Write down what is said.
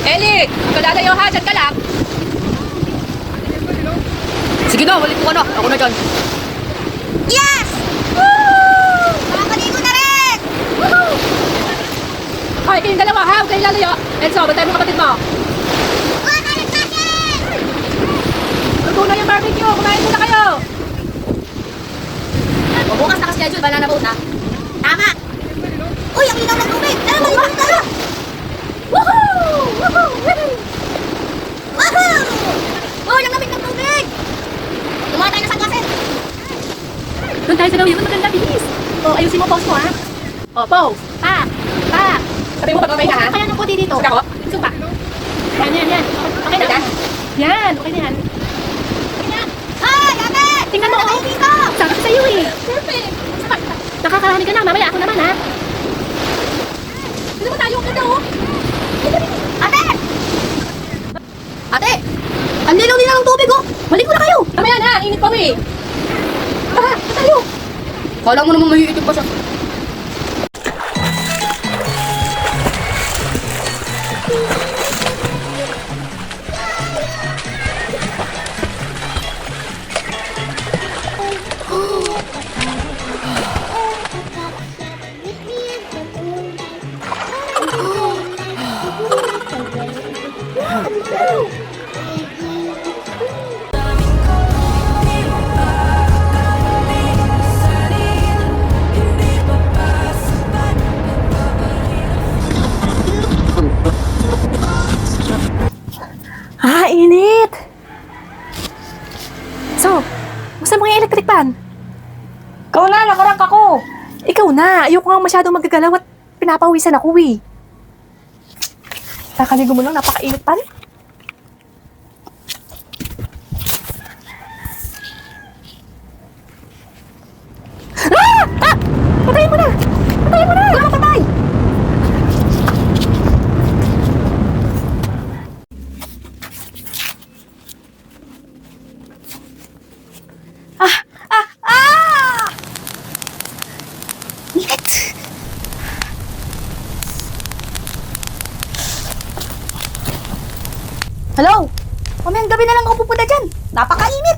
Eli, kalalayo ha, dyan ka lang. Sige na, walit ko ano. Ako na dyan. Yes! Woo! Makakaligo na rin! Woohoo! Ay, kayong dalawa ha, huwag kayong lalayo. Enzo, batay mo kapatid mo. Mga kalit natin! Luto na yung barbecue, kumain muna kayo. Bukas na ka-schedule, banana boat ha? Tama! Uy, ang linaw ng tubig! Tara, maligo tayo! Woohoo! Woohoo! Woohoo! Woohoo! Uy, ang lamig ng tubig! Tumawa tayo na sunglasses! Doon tayo sa lawin, maganda, bilis. O, ayusin mo, pose mo ha. O, pose. Pa. Sabi mo, pag-okay ka ha? Kaya ng puti dito. Suka ko? Suka. Yan. Okay na? Yan, okay na yan. Ay, ate! Tingnan mo, Ano oh. tayo dito? Sabi ko sa'yo eh. Perfect! Nakakarami ka na, mamaya ako naman ha. Dito mo tayo, ganda oh! Ate! Ate! Ang linaw-linaw ng tubig oh! Balik mo na kayo! Mamaya na, init pa eh. Tara, tayo! Kala mo naman mahiitim pa siya. Init! So, gusto mo yung electric fan? Ikaw na, nakarank ako. Ikaw na, ayoko nga masyadong magagalaw at pinapawisan ako eh. Kakaligo mo lang, napakainit pa rin. Patayin mo na! Patayin mo na! Wala patay! Hello? Mamayang gabi na lang ako pupunta dyan. Napakainit.